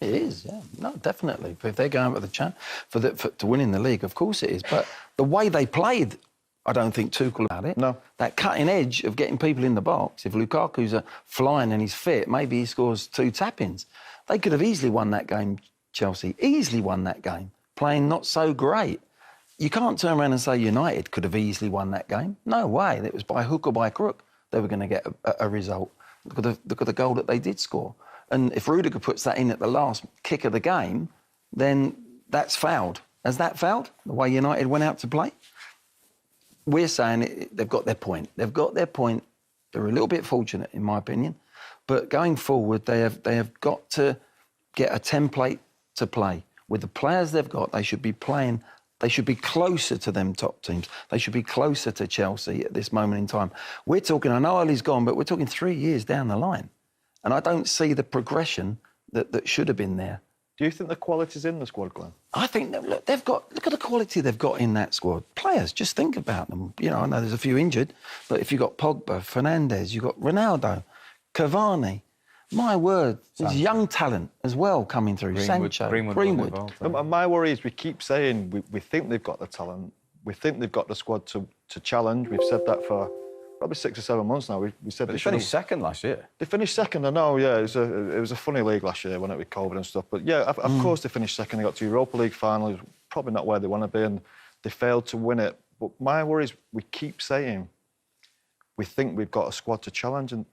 It is, yeah. No, definitely. If they're going for the chance to winning the league, of course it is. But the way they played, I don't think Tuchel about it. No. That cutting edge of getting people in the box. If Lukaku's flying and he's fit, maybe he scores 2 tap-ins. They could have easily won that game, Chelsea. Easily won that game. Playing not so great. You can't turn around and say United could have easily won that game. No way. It was by hook or by crook they were going to get a result. Look at the goal that they did score. And if Rudiger puts that in at the last kick of the game, then that's fouled. Has that fouled, the way United went out to play? We're saying they've got their point. They've got their point. They're a little bit fortunate, in my opinion. But going forward, they have got to get a template to play. With the players they've got, they should be playing... They should be closer to them top teams. They should be closer to Chelsea at this moment in time. We're talking, I know Ollie's gone, but we're talking 3 years down the line. And I don't see the progression that should have been there. Do you think the quality's in the squad, Glenn? I think, look at the quality they've got in that squad. Players, just think about them. You know, I know there's a few injured, but if you've got Pogba, Fernandes, you've got Ronaldo, Cavani, my word, there's young talent as well coming through. Sancho, Greenwood. And my worry is we keep saying we think they've got the talent, we think they've got the squad to challenge. We've said that for probably 6 or 7 months now. We said they finished second last year. They finished second, I know, yeah. It was a funny league last year, wasn't it, with COVID and stuff. But, yeah, of course they finished second. They got to Europa League finals, probably not where they want to be, and they failed to win it. But my worry is we keep saying we think we've got a squad to challenge, and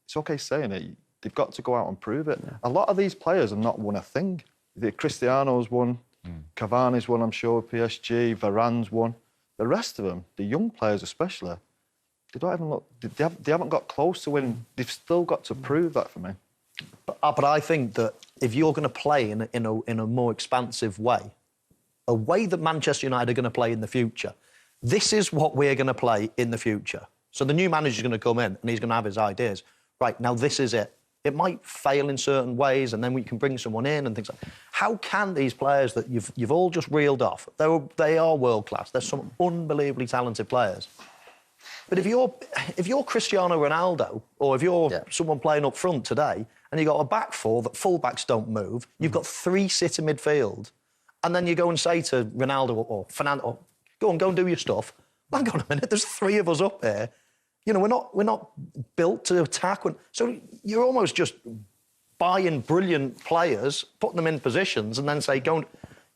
it's OK saying it. They've got to go out and prove it. Yeah. A lot of these players have not won a thing. Cristiano's won, Cavani's won, I'm sure, PSG, Varane's won. The rest of them, the young players especially, they don't even look... They haven't got close to winning. They've still got to prove that for me. But I think that if you're going to play in a more expansive way, a way that Manchester United are going to play in the future, this is what we're going to play in the future. So the new manager's going to come in and he's going to have his ideas. Right, now this is it. It might fail in certain ways, and then we can bring someone in and things like that. How can these players that you've all just reeled off, they are world-class, there's some unbelievably talented players. But if you're Cristiano Ronaldo, or if you're someone playing up front today, and you've got a back four that full-backs don't move, you've got 3 sit in midfield, and then you go and say to Ronaldo or Fernando, go and do your stuff. Hang on a minute, there's 3 of us up here. You know, we're not built to attack. So you're almost just buying brilliant players, putting them in positions, and then say, go and...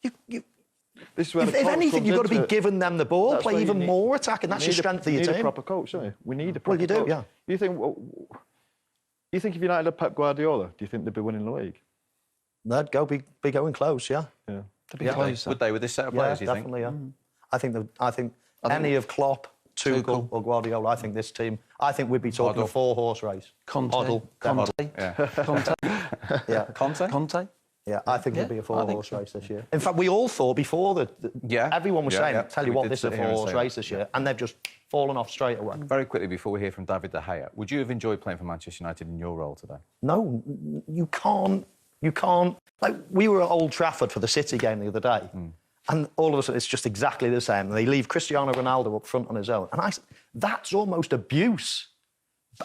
if anything, you've got to be giving them the ball, play even more attacking. That's your strength of your team. You need a proper coach, don't you? We need a proper coach. Well, you do, yeah. You think if United had Pep Guardiola, do you think they'd be winning the league? They'd be going close, yeah. Yeah. They'd be close. Would they, with this set of players, you think? Definitely, yeah. I think any of Klopp, Tuchel or Guardiola, I think this team... I think we'd be talking a 4-horse race. Conte. Yeah. Conte? Yeah, I think it'd be a 4-horse race this year. In fact, we all thought before everyone was saying, tell you what, this is a 4-horse race this year, and they've just fallen off straight away. Very quickly, before we hear from David De Gea, would you have enjoyed playing for Manchester United in your role today? No, you can't. Like, we were at Old Trafford for the City game the other day, and all of a sudden it's just exactly the same. They leave Cristiano Ronaldo up front on his own, and that's almost abuse.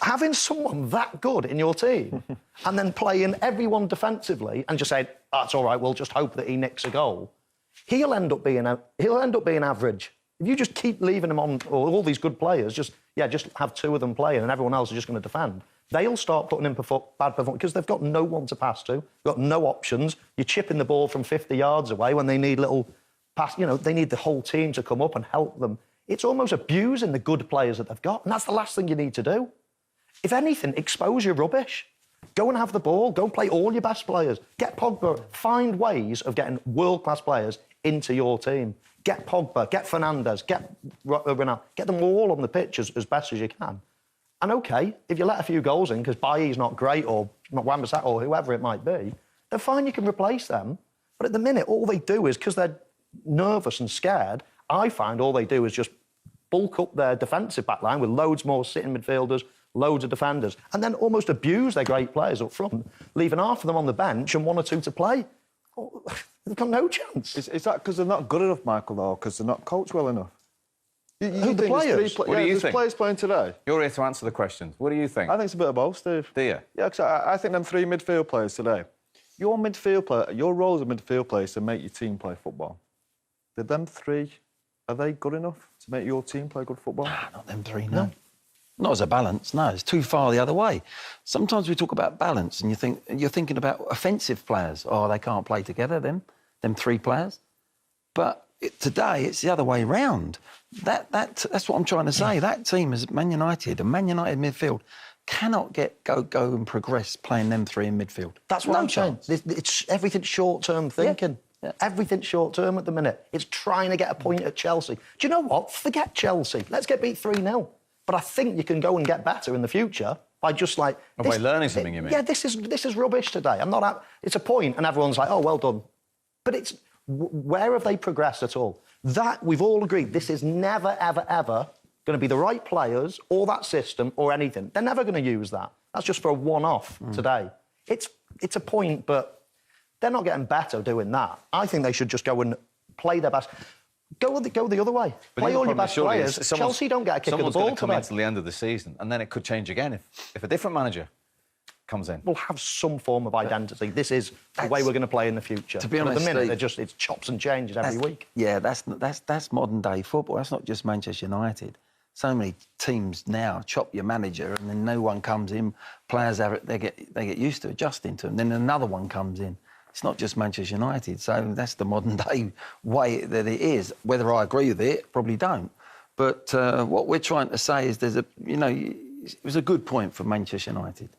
Having someone that good in your team and then playing everyone defensively and just saying, that's all right, we'll just hope that he nicks a goal, he'll end up being average. If you just keep leaving him on, or all these good players, just have 2 of them playing and everyone else is just going to defend, they'll start putting in bad performance because they've got no one to pass to, got no options. You're chipping the ball from 50 yards away when they need little pass. You know, they need the whole team to come up and help them. It's almost abusing the good players that they've got, and that's the last thing you need to do. If anything, expose your rubbish. Go and have the ball. Go and play all your best players. Get Pogba. Find ways of getting world-class players into your team. Get Pogba, get Fernandes, get Ronaldo. Get them all on the pitch as best as you can. And, OK, if you let a few goals in because Bailly's not great or Wan-Bissaka or whoever it might be, then fine, you can replace them. But at the minute, all they do is, because they're nervous and scared, I find all they do is just bulk up their defensive back line with loads more sitting midfielders, loads of defenders, and then almost abuse their great players up front, leaving half of them on the bench and 1 or 2 to play. Oh, they've got no chance. Is that because they're not good enough, Michael, or because they're not coached well enough? Who, the players? What do you think? Players playing today. You're here to answer the questions. What do you think? I think it's a bit of both, Steve. Do you? Yeah, because I think them 3 midfield players today, your midfield player, your role as a midfield player is to make your team play football. Did them three, are they good enough to make your team play good football? Not them three, no. Not as a balance, no. It's too far the other way. Sometimes we talk about balance and you're thinking about offensive players. Oh, they can't play together, them three players. But today, it's the other way round. That's what I'm trying to say. That team is Man United, a Man United midfield, cannot go and progress playing them three in midfield. That's what I'm saying. It's everything short-term thinking. Yeah. Everything short-term at the minute. It's trying to get a point at Chelsea. Do you know what? Forget Chelsea. Let's get beat 3-0. But I think you can go and get better in the future by just like... By learning something, you mean? Yeah, this is rubbish today. It's a point and everyone's like, oh, well done. But it's... Where have they progressed at all? That, we've all agreed, this is never, ever, ever going to be the right players or that system or anything. They're never going to use that. That's just for a one-off today. It's a point, but they're not getting better doing that. I think they should just go and play their best. Go the other way. But play all your best players. Chelsea don't get a kick of the ball Someone's going to come today. until the end of the season, and then it could change again if a different manager comes in. Will have some form of identity. This is the way we're going to play in the future. To be But honest, at the minute, Steve, it's chops and changes every week. Yeah, that's modern day football. That's not just Manchester United. So many teams now chop your manager, and then no one comes in. Players they get used to adjusting to him. Then another one comes in. It's not just Manchester United. So that's the modern day way that it is. Whether I agree with it, probably don't. But what we're trying to say is it was a good point for Manchester United.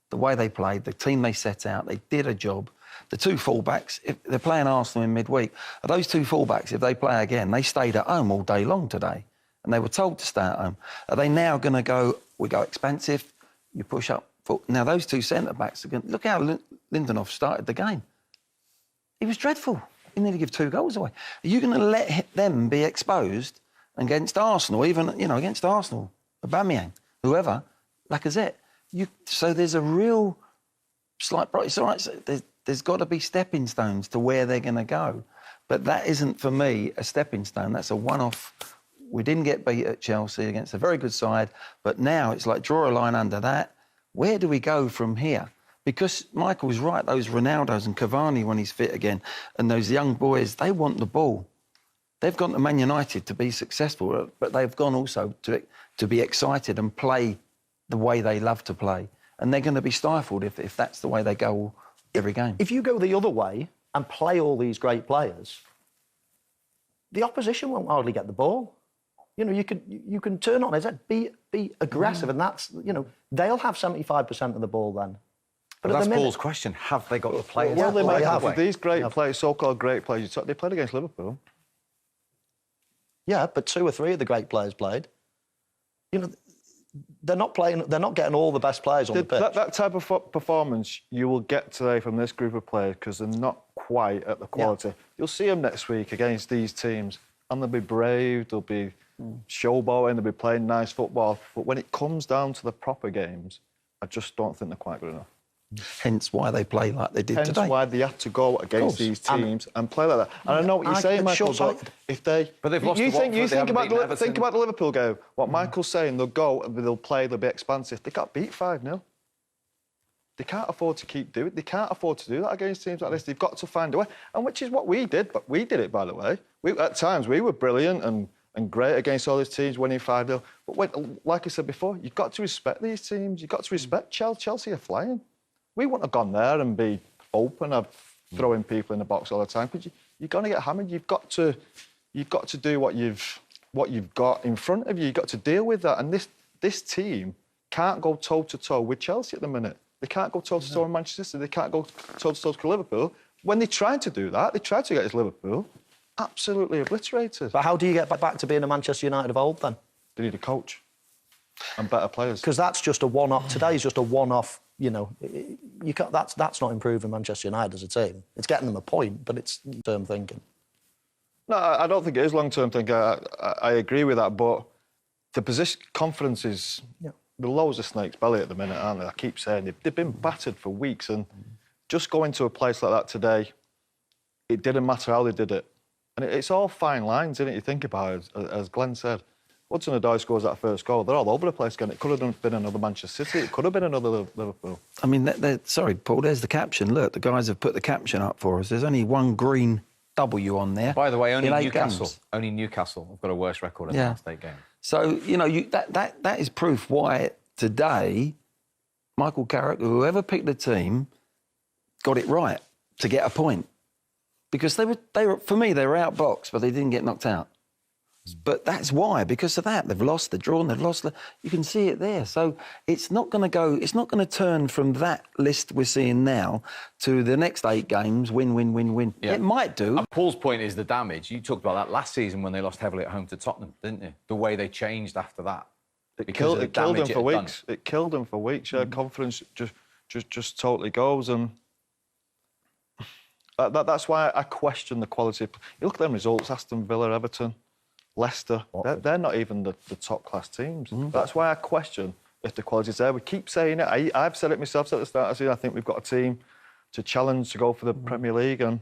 The way they played, the team they set out, they did a job. The two fullbacks, if they're playing Arsenal in midweek, those two fullbacks, if they play again, they stayed at home all day long today. And they were told to stay at home. Are they now going to go, we go expansive, you push up? Now, those two centre-backs, look how Lindelof started the game. He was dreadful. He nearly gave 2 goals away. Are you going to let them be exposed against Arsenal, even, against Arsenal, Aubameyang, whoever, Lacazette? So there's a real slight... It's all right, so there's got to be stepping stones to where they're going to go. But that isn't, for me, a stepping stone. That's a one-off. We didn't get beat at Chelsea against a very good side, but now it's like draw a line under that. Where do we go from here? Because Michael's right, those Ronaldos and Cavani when he's fit again, and those young boys, they want the ball. They've gone to Man United to be successful, but they've gone also to be excited and play the way they love to play. And they're going to be stifled if that's the way they go every game. If you go the other way and play all these great players, the opposition won't hardly get the ball. You can turn on it, be aggressive, and that's, they'll have 75% of the ball then. But that's Paul's question. Have they got the players? Well, they might have. With These great players, so-called great players, they played against Liverpool. Yeah, but 2 or 3 of the great players played. They're not playing. They're not getting all the best players on the pitch. That type of performance you will get today from this group of players because they're not quite at the quality. Yeah. You'll see them next week against these teams, and they'll be brave. They'll be showboating. They'll be playing nice football. But when it comes down to the proper games, I just don't think they're quite good enough. Hence why they play like they did today. Hence why they had to go against these teams and play like that. And I know what you're saying, Michael, but if they... But they've lost to Watford, think about the Liverpool game. What Michael's saying, they'll go and they'll play, they'll be expansive. They got beat 5-0. They can't afford to keep doing it. They can't afford to do that against teams like this. They've got to find a way. And which is what we did, but we did it, by the way. At times, we were brilliant and great against all these teams, winning 5-0. But like I said before, you've got to respect these teams. You've got to respect Chelsea. Chelsea are flying. We wouldn't have gone there and be open of throwing people in the box all the time because you're going to get hammered. You've got to do what you've got in front of you. You've got to deal with that. And this team can't go toe-to-toe with Chelsea at the minute. They can't go toe-to-toe with Manchester City. They can't go toe-to-toe with Liverpool. When they tried to do that, they tried to get us Liverpool, absolutely obliterated. But how do you get back to being a Manchester United of old then? They need a coach and better players. Because that's just a one-off. Today's just a one-off. You can't, that's not improving Manchester United as a team. It's getting them a point, but it's long-term thinking. No, I don't think it is long-term thinking. I agree with that, but the position confidence is the lows of snake's belly at the minute, aren't they? I keep saying they've been battered for weeks, and just going to a place like that today, it didn't matter how they did it. And it's all fine lines, isn't it? You think about it, as Glenn said. Hudson-Odoi scores that first goal. They're all over the place again. It could have been another Manchester City. It could have been another Liverpool. I mean, sorry, Paul, there's the caption. Look, the guys have put the caption up for us. There's only one green W on there. By the way, only in 8 Newcastle. games. Only Newcastle have got a worse record in the last 8 games. So, you know, that is proof why today Michael Carrick, whoever picked the team, got it right to get a point. Because they were for me, they were outboxed, but they didn't get knocked out. But that's why, because of that. They've lost, they've drawn, they've lost. You can see it there. So it's not going to turn from that list we're seeing now to the next 8 games, win. Yeah. It might do. And Paul's point is the damage. You talked about that last season when they lost heavily at home to Tottenham, didn't you? The way they changed after that. It killed them for weeks. It killed them for weeks. Yeah, confidence just totally goes, and that's why I question the quality. You look at them results: Aston Villa, Everton, Leicester. They're not even the top class teams. That's why I question if the quality's there. We keep saying it. I've said it myself at the start of the season. I think we've got a team to challenge to go for the Premier League, and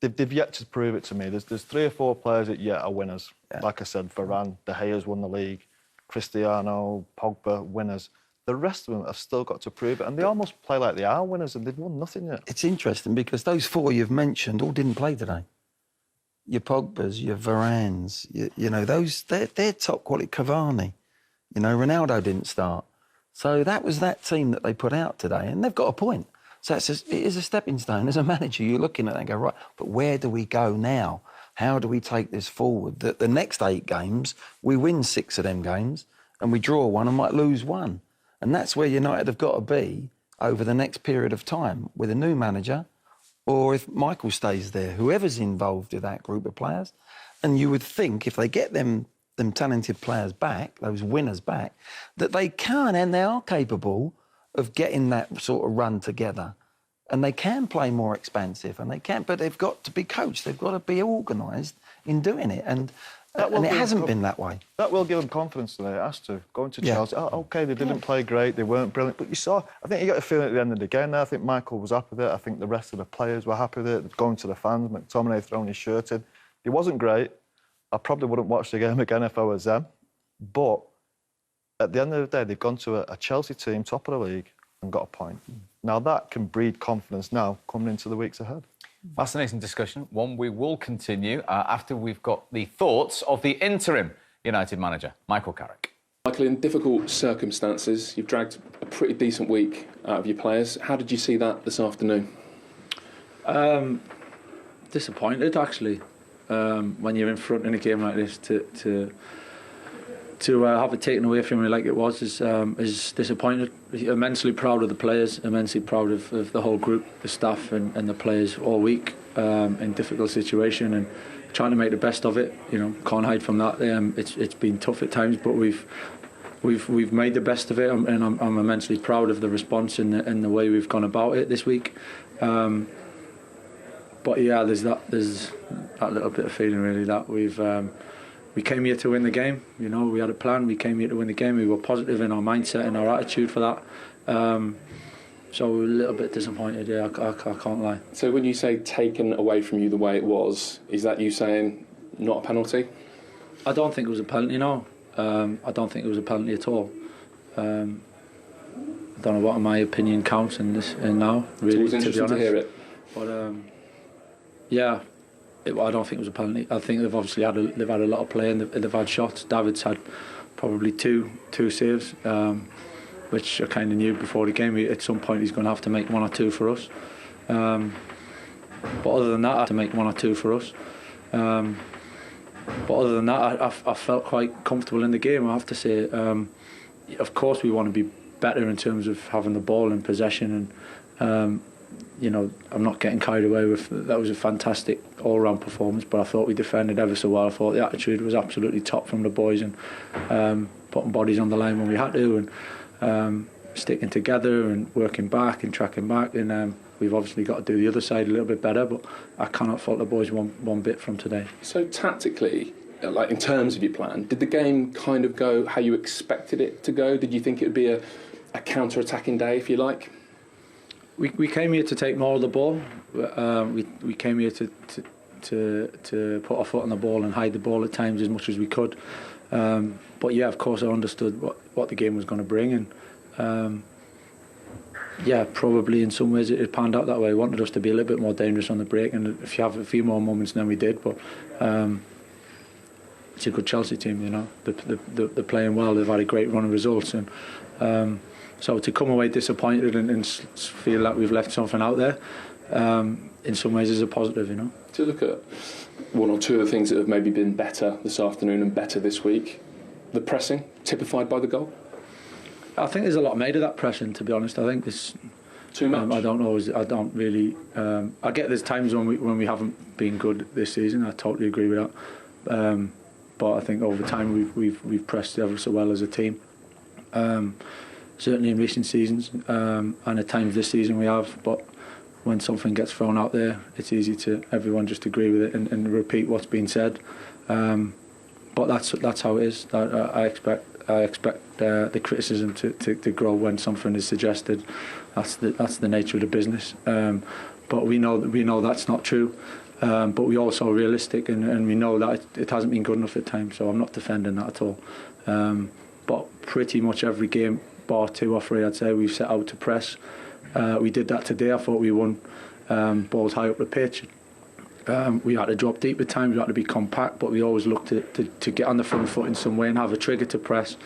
they've yet to prove it to me. There's 3 or 4 players that yet are winners. Yeah. Like I said, Varane, De Gea's won the league, Cristiano, Pogba, winners. The rest of them have still got to prove it, and they almost play like they are winners, and they've won nothing yet. It's interesting because those 4 you've mentioned all didn't play today. Your Pogbas, your Varanes, you know, they're top quality. Cavani, you know, Ronaldo didn't start. So that was that team that they put out today, and they've got a point. So it is a stepping stone. As a manager, you're looking at it and go, right, but where do we go now? How do we take this forward? That the next 8 games, we win 6 of them games, and we draw 1 and might lose 1. And that's where United have got to be over the next period of time with a new manager, or if Michael stays there, whoever's involved with that group of players. And you would think if they get them talented players back, those winners back, that they can and they are capable of getting that sort of run together. And they can play more expansive, and they can, but they've got to be coached. They've got to be organised in doing it. And it hasn't been that way. That will give them confidence today. It has to. Going to Chelsea, OK, they didn't play great, they weren't brilliant, but you saw, I think you got a feeling at the end of the game there. I think Michael was happy with it. I think the rest of the players were happy with it. Going to the fans, McTominay throwing his shirt in. It wasn't great. I probably wouldn't watch the game again if I was them. But at the end of the day, they've gone to a Chelsea team, top of the league, and got a point. Now that can breed confidence now coming into the weeks ahead. Fascinating discussion, one we will continue after we've got the thoughts of the interim United manager, Michael Carrick. Michael, in difficult circumstances, you've dragged a pretty decent week out of your players. How did you see that this afternoon? Disappointed, actually, when you're in front in a game like this to have it taken away from you like it was is disappointed. Immensely proud of the players, immensely proud of the whole group, the staff and the players all week in difficult situation and trying to make the best of it. You know, can't hide from that. It's been tough at times, but we've made the best of it, and I'm immensely proud of the response and the way we've gone about it this week. But yeah, there's that little bit of feeling really that we came here to win the game. You know, we had a plan. We came here to win the game. We were positive in our mindset and our attitude for that. So we're a little bit disappointed. Yeah, I can't lie. So when you say taken away from you the way it was, is that you saying not a penalty? I don't think it was a penalty. No, I don't think it was a penalty at all. I don't know what my opinion counts in this and now. Really, so it was interesting to hear it. But yeah. I don't think it was a penalty. I think they've obviously had a lot of play and they've had shots. David's had probably two saves, which I kind of knew before the game. At some point he's going to have to make 1 or 2 for us. But other than that, I have to make 1 or 2 for us. But other than that, I felt quite comfortable in the game. I have to say, of course we want to be better in terms of having the ball in possession and. You know, I'm not getting carried away with that. Was a fantastic all-round performance, but I thought we defended ever so well. I thought the attitude was absolutely top from the boys and putting bodies on the line when we had to and sticking together and working back and tracking back. And we've obviously got to do the other side a little bit better, but I cannot fault the boys one bit from today. So tactically, like in terms of your plan, did the game kind of go how you expected it to go? Did you think it would be a counter-attacking day, if you like? We came here to take more of the ball. We came here to to put our foot on the ball and hide the ball at times as much as we could. But yeah, of course, I understood what the game was going to bring, and yeah, probably in some ways it panned out that way. I wanted us to be a little bit more dangerous on the break, and if you have a few more moments than we did, but it's a good Chelsea team, you know. They're playing well. They've had a great run of results, and so to come away disappointed and feel like we've left something out there, in some ways is a positive, you know. To look at one or two of the things that have maybe been better this afternoon and better this week, the pressing typified by the goal. I think there's a lot made of that pressing, to be honest. I think there's too much. I don't really. I get there's times when we haven't been good this season. I totally agree with that. But I think over time we've pressed ever so well as a team. Certainly in recent seasons, and at times this season we have. But when something gets thrown out there, it's easy to everyone just agree with it and repeat what's been said. But that's how it is. I expect the criticism to grow when something is suggested. That's the nature of the business. But we know that's not true. But we also are realistic, and we know that it hasn't been good enough at times. So I'm not defending that at all. But pretty much every game, bar 2 or 3, I'd say we've set out to press. We did that today. I thought we won balls high up the pitch. We had to drop deep at times, we had to be compact, but we always looked to get on the front foot in some way and have a trigger to press.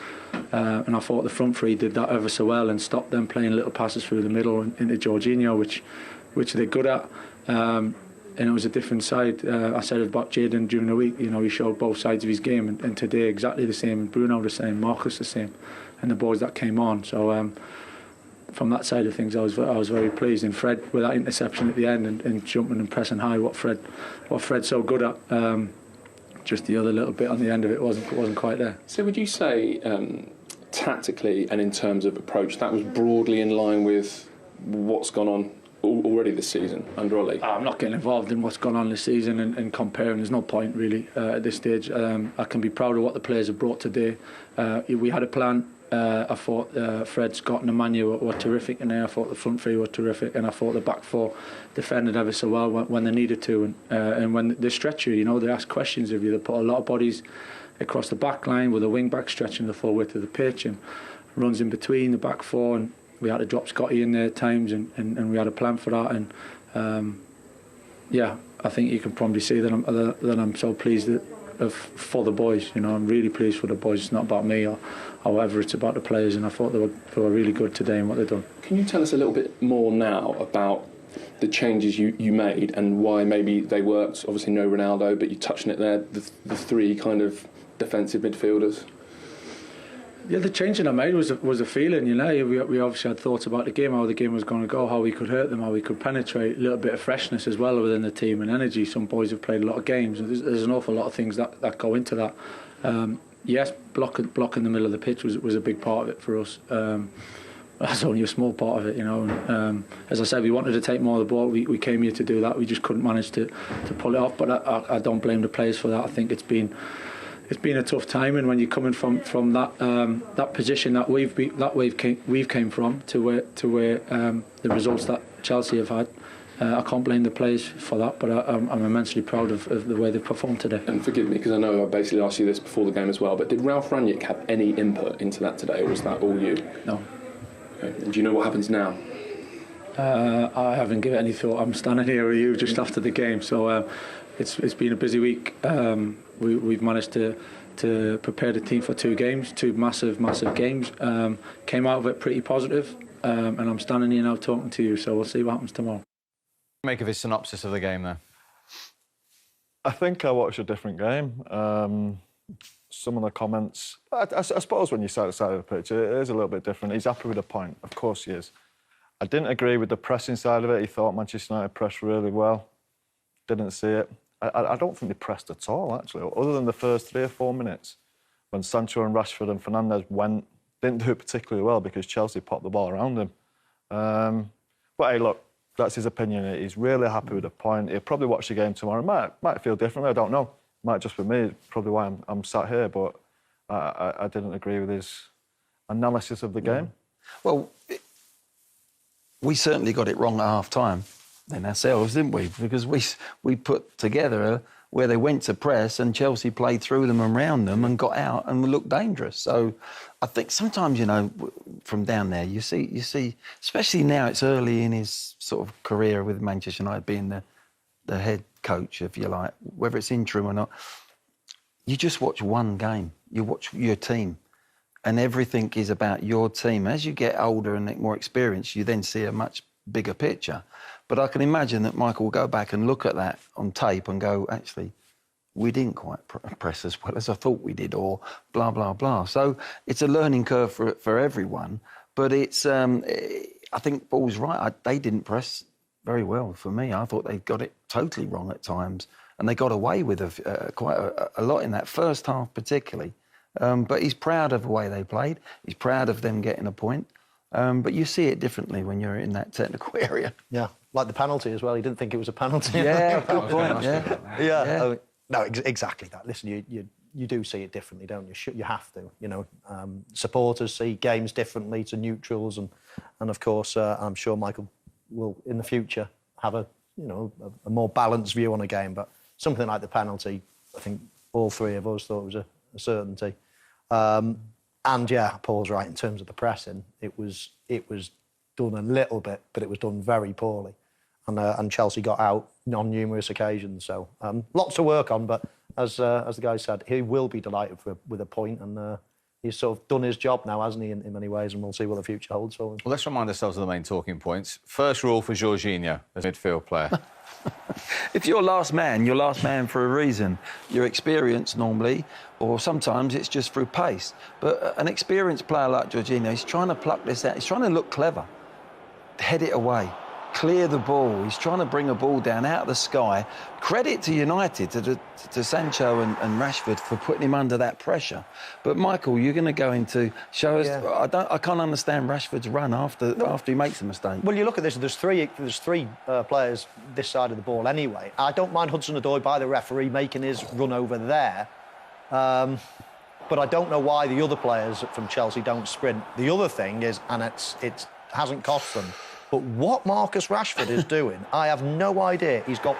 And I thought the front three did that ever so well and stopped them playing little passes through the middle into Jorginho, which they're good at. And it was a different side. I said about Jadon during the week, you know, he showed both sides of his game, and today exactly the same. Bruno the same, Marcus the same, and the boys that came on. So from that side of things, I was very pleased. And Fred, with that interception at the end and jumping and pressing high, what Fred's so good at. Just the other little bit on the end of it wasn't quite there. So would you say tactically and in terms of approach, that was broadly in line with what's gone on already this season under Ollie? I'm not getting involved in what's gone on this season and comparing. There's no point really at this stage. I can be proud of what the players have brought today. We had a plan. I thought Fred, Scott and Emmanuel were terrific in there. I thought the front three were terrific, and I thought the back four defended ever so well when they needed to, and when they stretch you, you know, they ask questions of you. They put a lot of bodies across the back line with a wing back stretching the full width of the pitch and runs in between the back four, and we had to drop Scotty in there at times, and we had a plan for that. And yeah, I think you can probably see that I'm so pleased for the boys. You know, I'm really pleased for the boys. It's not about me or whatever, it's about the players, and I thought they were really good today in what they've done. Can you tell us a little bit more now about the changes you made and why maybe they worked? Obviously no Ronaldo, but you touched on it there, the three kind of defensive midfielders. Yeah, the changing I made was a feeling, you know. We obviously had thoughts about the game, how the game was going to go, how we could hurt them, how we could penetrate, a little bit of freshness as well within the team and energy. Some boys have played a lot of games, and there's an awful lot of things that go into that. Yes, blocking the middle of the pitch was a big part of it for us. That's only a small part of it, you know. And, as I said, we wanted to take more of the ball. We came here to do that. We just couldn't manage to pull it off. But I don't blame the players for that. I think it's been a tough time, and when you're coming from that position that we've came from to where the results that Chelsea have had, I can't blame the players for that, but I'm immensely proud of the way they've performed today. And forgive me, because I know I basically asked you this before the game as well, but did Ralph Rangnick have any input into that today, or was that all you? No. Okay. And do you know what happens now? I haven't given any thought. I'm standing here with you just after the game, so it's been a busy week. We've managed to prepare the team for two massive games. Came out of it pretty positive, and I'm standing here now talking to you, so we'll see what happens tomorrow. Make of his synopsis of the game there. I think I watched a different game. Some of the comments, I suppose when you side to side of the pitch, it is a little bit different. He's happy with the point, of course he is. I didn't agree with the pressing side of it. He thought Manchester United pressed really well. Didn't see it. I don't think they pressed at all, actually, other than the first 3 or 4 minutes when Sancho and Rashford and Fernandes didn't do it particularly well because Chelsea popped the ball around him. But hey, look, that's his opinion. He's really happy with the point. He'll probably watch the game tomorrow. Might feel differently, I don't know. Might just be me, probably why I'm sat here, but I didn't agree with his analysis of the game. Well, we certainly got it wrong at half-time. than ourselves, didn't we? Because we put together where they went to press and Chelsea played through them and round them and got out and looked dangerous. So I think sometimes, you know, from down there, you see, especially now it's early in his sort of career with Manchester United being the head coach, if you like, whether it's interim or not, you just watch one game. You watch your team and everything is about your team. As you get older and more experienced, you then see a much bigger picture. But I can imagine that Michael will go back and look at that on tape and go, actually, we didn't quite press as well as I thought we did, or blah, blah, blah. So it's a learning curve for everyone. But it's, I think Paul's right. They didn't press very well for me. I thought they got it totally wrong at times. And they got away with quite a lot in that first half particularly. But he's proud of the way they played. He's proud of them getting a point. But you see it differently when you're in that technical area. Yeah, like the penalty as well. He didn't think it was a penalty. Yeah, good point. Yeah. Oh, no, exactly that. Listen, you do see it differently, don't you? You have to. You know, supporters see games differently to neutrals, and of course, I'm sure Michael will in the future have a more balanced view on a game. But something like the penalty, I think all three of us thought was a certainty. And yeah, Paul's right in terms of the pressing. It was done a little bit, but it was done very poorly, and Chelsea got out on numerous occasions. So lots to work on. But as the guy said, he will be delighted with a point, and he's sort of done his job now, hasn't he, in many ways, and we'll see what the future holds for him. Well, let's remind ourselves of the main talking points. First rule for Jorginho as midfield player. If you're last man for a reason. You're experienced normally, or sometimes it's just through pace. But an experienced player like Jorginho, he's trying to pluck this out. He's trying to look clever. Head it away. Clear the ball. He's trying to bring a ball down out of the sky. Credit to United, to Sancho and Rashford for putting him under that pressure. But Michael, you're going to go into show us. Yeah. I can't understand Rashford's run after he makes a mistake. Well, you look at this. There's three players this side of the ball anyway. I don't mind Hudson-Odoi by the referee making his run over there. But I don't know why the other players from Chelsea don't sprint. The other thing is, and it hasn't cost them. But what Marcus Rashford is doing, I have no idea. He's got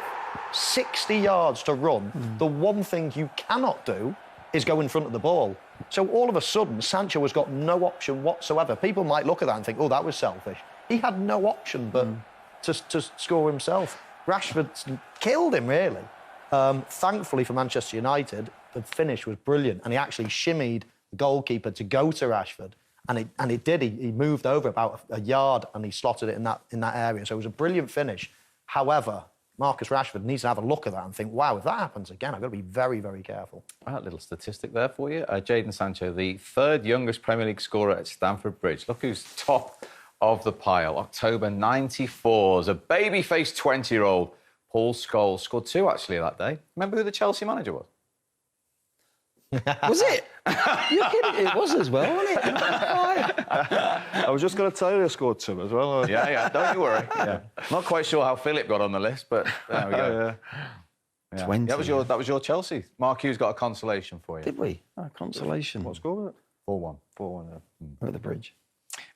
60 yards to run. The one thing you cannot do is go in front of the ball. So all of a sudden, Sancho has got no option whatsoever. People might look at that and think, oh, that was selfish. He had no option but to score himself. Rashford killed him, really. Thankfully for Manchester United, the finish was brilliant, and he actually shimmied the goalkeeper to go to Rashford. And it did. He moved over about a yard and he slotted it in that area. So it was a brilliant finish. However, Marcus Rashford needs to have a look at that and think, wow, if that happens again, I've got to be very, very careful. A little statistic there for you. Jadon Sancho, the third youngest Premier League scorer at Stamford Bridge. Look who's top of the pile. October 94. As a baby-faced 20-year-old, Paul Scholes scored 2, actually, that day. Remember who the Chelsea manager was? Was it? You're kidding. It was as well, wasn't it? I was just going to tell you I scored 2 as well. Yeah, don't you worry. Yeah. Not quite sure how Philip got on the list, but there we go. Yeah. 20. That was your Chelsea. Mark Hughes got a consolation for you. Did we? Oh, consolation. What score was it? 4-1. 4-1, yeah. We're at the bridge.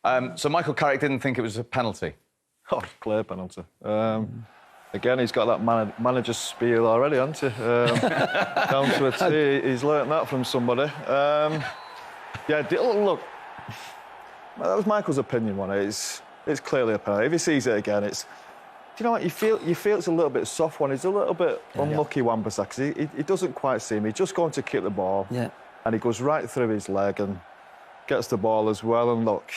So Michael Carrick didn't think it was a penalty. Oh, clear penalty. Again, he's got that manager's spiel already, hasn't he? Down to a T. He's learnt that from somebody. Look, that was Michael's opinion, wasn't it? It's clearly a penalty. If he sees it again, it's... Do you know what? You feel it's a little bit soft one. He's a little bit unlucky, Wan-Bissaka, because he doesn't quite see him. He's just going to kick the ball. Yeah. And he goes right through his leg and gets the ball as well. And look,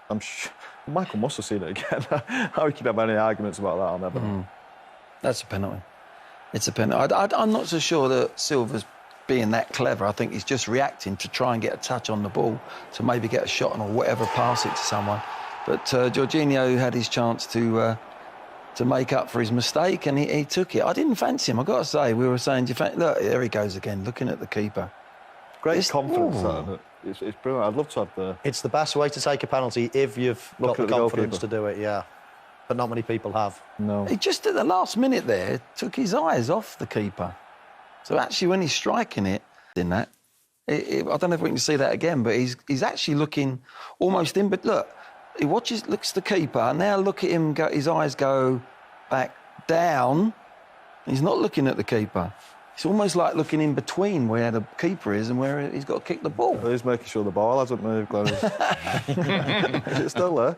I'm sure... Michael must have seen it again. How he could have any arguments about that, I'll never know. That's a penalty. It's a penalty. I'm not so sure that Silva's being that clever. I think he's just reacting to try and get a touch on the ball to maybe get a shot on or whatever, pass it to someone. But Jorginho had his chance to make up for his mistake, and he took it. I didn't fancy him, I've got to say. We were saying, look, there he goes again, looking at the keeper. Great confidence, that. It's brilliant. I'd love to have It's the best way to take a penalty if you've got the confidence to do it, yeah. But not many people have. No. He just at the last minute there took his eyes off the keeper. So actually, when he's striking it, I don't know if we can see that again, but he's actually looking almost in. But look, he looks at the keeper, and now look at him. His eyes go back down. He's not looking at the keeper. It's almost like looking in between where the keeper is and where he's got to kick the ball. Well, he's making sure the ball hasn't moved, Glenn. Is it still there?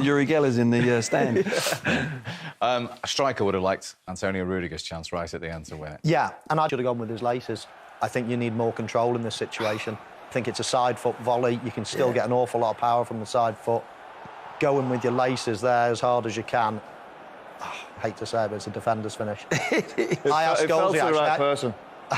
Uri Geller's in the stand. A striker would have liked Antonio Rudiger's chance right at the end to win it. Yeah, and I should have gone with his laces. I think you need more control in this situation. I think it's a side foot volley. You can still get an awful lot of power from the side foot. Going with your laces there as hard as you can. I hate to say it, but it's a defender's finish. I asked It fell Scholes, to the right person.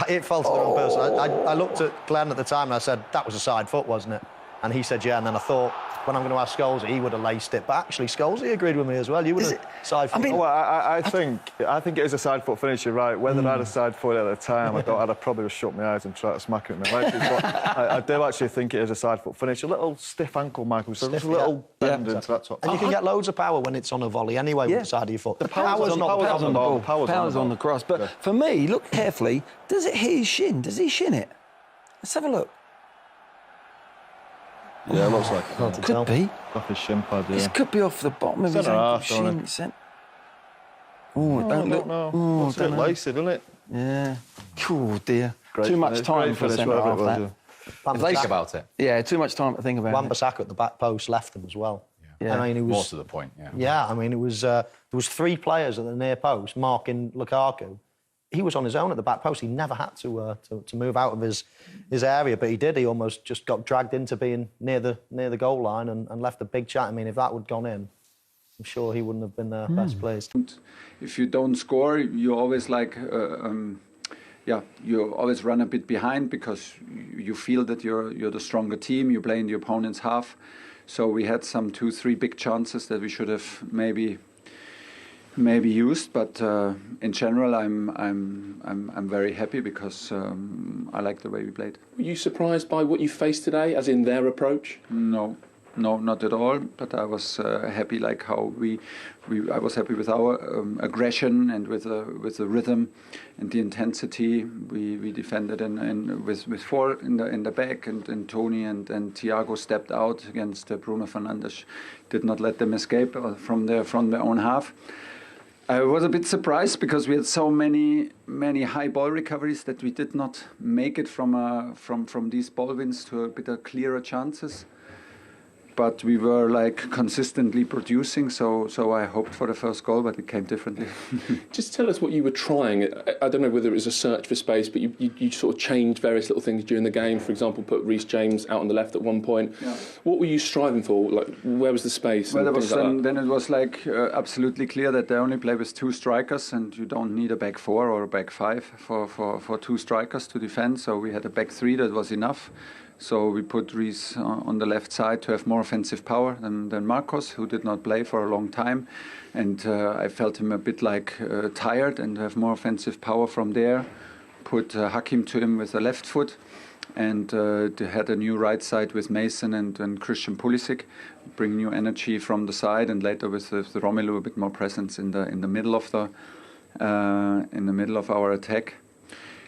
It fell to the wrong person. I looked at Glenn at the time and I said, that was a side foot, wasn't it? And he said, yeah. And then I thought, when I'm going to ask Scholes, he would have laced it. But actually, Scholes agreed with me as well. You would have side foot. I mean, Well, I think it is a side foot finish. You're right. Whether I had a side foot at the time, I'd have probably just shut my eyes and tried to smack it with my legs. But I do actually think it is a side foot finish. A little stiff ankle, Michael. So just a little bend into that top. And you can get loads of power when it's on a volley anyway with the side of your foot. The power's on the ball. Power's on the cross. But for me, look carefully. Does it hit his shin? Does he shin it? Let's have a look. Yeah, it looks like it. Could be. Off his shin pad, yeah. This could be off the bottom of his Centre ankle half, don't shin. Oh, I don't look. don't know. Oh, It's a don't bit know. lacy, doesn't it? Yeah. Oh dear. Great Too much finish, time great for a finish, centre whatever half. it was, That. yeah. Think about it. Yeah, too much time to think about it. Wan-Bissaka at the back post left him as well. Yeah. I mean, it was More to the point, yeah. Yeah, I mean, it was there was 3 players at the near post marking Lukaku. He was on his own at the back post. He never had to move out of his area, but he did. He almost just got dragged into being near the goal line and left a big chat. I mean, if that would gone in, I'm sure he wouldn't have been best pleased. If you don't score, you always you always run a bit behind because you feel that you're the stronger team. You play in the opponent's half. So we had some 2-3 big chances that we should have maybe used, but in general, I'm very happy because I like the way we played. Were you surprised by what you faced today, as in their approach? No, not at all. But I was happy, like how I was happy with our aggression and with the rhythm and the intensity. We defended and with 4 in the back, and Tony and Thiago stepped out against Bruno Fernandes, did not let them escape from their own half. I was a bit surprised because we had so many high ball recoveries that we did not make it from these ball wins to a bit of clearer chances. But we were consistently producing, so I hoped for the first goal, but it came differently. Just tell us what you were trying. I don't know whether it was a search for space, but you sort of changed various little things during the game. For example, put Reece James out on the left at one point. Yeah. What were you striving for? Where was the space? Well, then it was absolutely clear that they only play with 2 strikers, and you don't need a back 4 or a back 5 for 2 strikers to defend. So we had a back 3 that was enough. So we put Reece on the left side to have more offensive power than Marcos, who did not play for a long time. And I felt him a bit tired, and have more offensive power from there. Put Hakim to him with the left foot, and they had a new right side with Mason and Christian Pulisic, bring new energy from the side, and later with Romelu a bit more presence in the middle of our attack.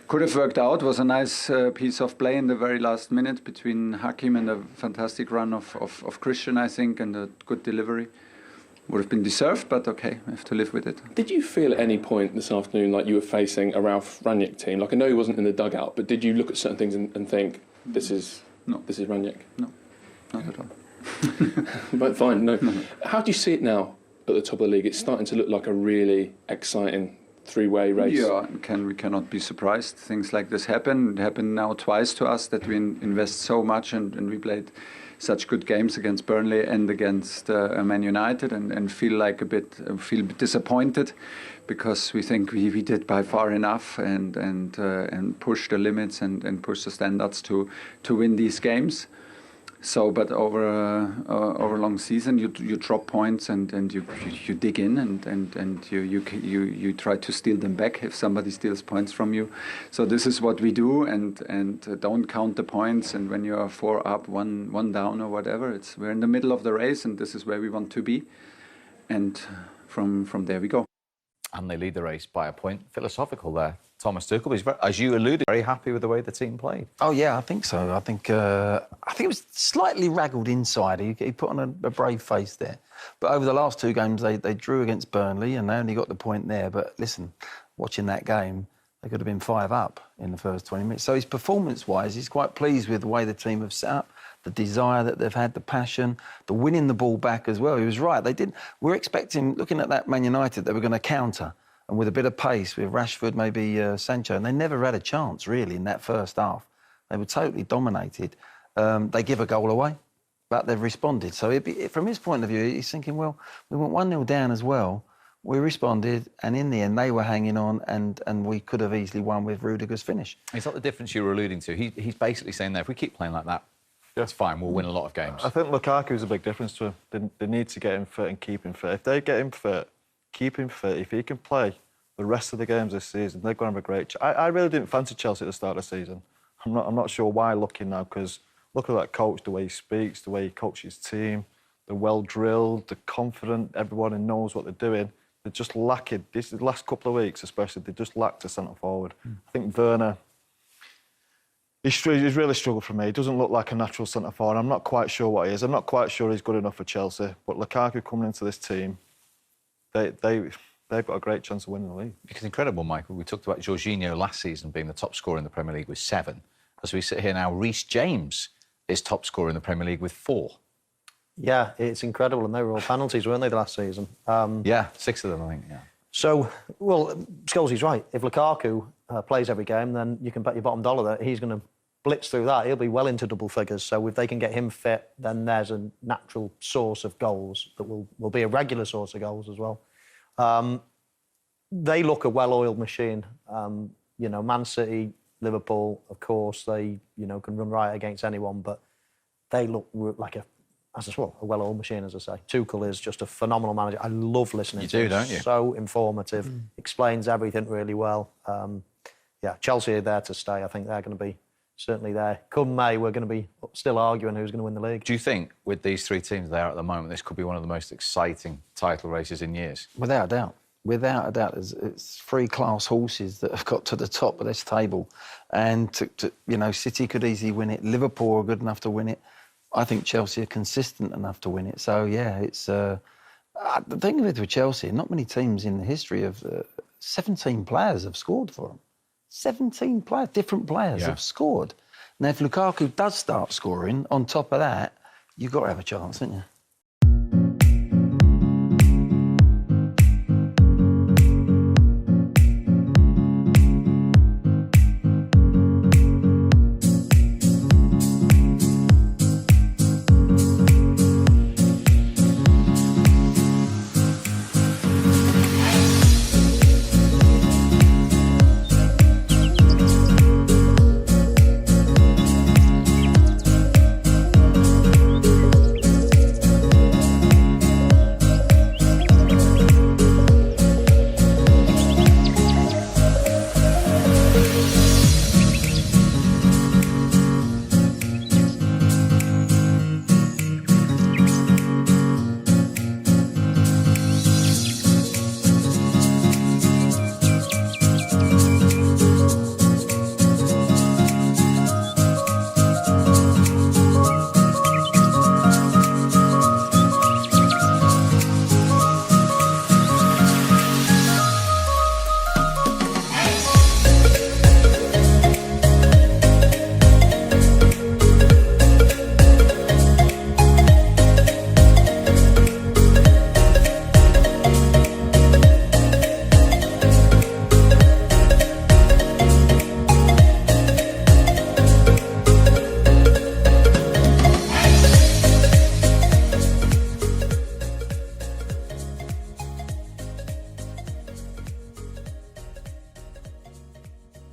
Could have worked out. Was a nice piece of play in the very last minute between Hakim and a fantastic run of Christian, I think, and a good delivery. Would have been deserved, but okay, we have to live with it. Did you feel at any point this afternoon like you were facing a Ralf Rangnick team? I know he wasn't in the dugout, but did you look at certain things and think, this is Rangnick? No, not at all. But fine, no. How do you see it now at the top of the league? It's starting to look like a really exciting 3-way race. Yeah, we cannot be surprised. Things like this happen. It happened now twice to us that we invest so much and we played such good games against Burnley and against Man United and feel a bit disappointed because we think we did by far enough and push the limits and push the standards to win these games. So, but over a long season, you drop points and you dig in and you try to steal them back if somebody steals points from you. So this is what we do and don't count the points. And when you are 4 up, one down or whatever, we're in the middle of the race and this is where we want to be. And from there we go. and they lead the race by a point. Philosophical there, Thomas Tuchel. He's, as you alluded, very happy with the way the team played. Oh yeah, I think so. I think it was slightly raggled inside. He put on a brave face there. But over the last 2 games, they drew against Burnley and they only got the point there. But listen, watching that game, they could have been 5 up in the first 20 minutes. So his performance-wise, he's quite pleased with the way the team have set up, the desire that they've had, the passion, the winning the ball back as well. He was right. We're expecting, looking at that Man United, they were going to counter. And with a bit of pace, with Rashford, maybe Sancho, and they never had a chance, really, in that first half. They were totally dominated. They give a goal away, but they've responded. So from his point of view, he's thinking, well, we went 1-0 down as well. We responded, and in the end, they were hanging on, and we could have easily won with Rudiger's finish. It's not the difference you were alluding to. He's basically saying there, if we keep playing like that, that's fine, we'll win a lot of games. I think Lukaku's a big difference to him. They need to get him fit and keep him fit. If they get him fit, keep him fit, if he can play the rest of the games this season, they're going to have a great... I really didn't fancy Chelsea at the start of the season. I'm not sure why looking now, because look at that coach, the way he speaks, the way he coaches his team, they're well-drilled, they're confident, everyone knows what they're doing. They're just lacking, the last couple of weeks especially, they just lacked a centre-forward. I think Werner, he's really struggled for me. He doesn't look like a natural centre-forward. I'm not quite sure what he is. I'm not quite sure he's good enough for Chelsea. But Lukaku coming into this team, they've got a great chance of winning the league. It's incredible, Michael. We talked about Jorginho last season being the top scorer in the Premier League with 7. As we sit here now, Reece James is top scorer in the Premier League with 4. Yeah, it's incredible, and they were all penalties, weren't they, the last season? Yeah, 6 of them, I think, yeah. So, well, Scholes right. If Lukaku plays every game, then you can bet your bottom dollar that he's going to blitz through that. He'll be well into double figures. So if they can get him fit, then there's a natural source of goals that will be a regular source of goals as well. They look a well-oiled machine. Man City, Liverpool, of course, they can run right against anyone, but they look like a well-oiled machine, as I say. Tuchel is just a phenomenal manager. I love listening to him. Don't you? So informative, explains everything really well. Chelsea are there to stay. I think they're going to be certainly there. Come May, we're going to be still arguing who's going to win the league. Do you think, with these 3 teams there at the moment, this could be one of the most exciting title races in years? Without a doubt. Without a doubt. It's 3 class horses that have got to the top of this table. And, City could easily win it. Liverpool are good enough to win it. I think Chelsea are consistent enough to win it. So, yeah, it's... the thing with Chelsea, not many teams in the history of... 17 players have scored for them. 17 players, different players have scored. Now, if Lukaku does start scoring, on top of that, you've got to have a chance, haven't you?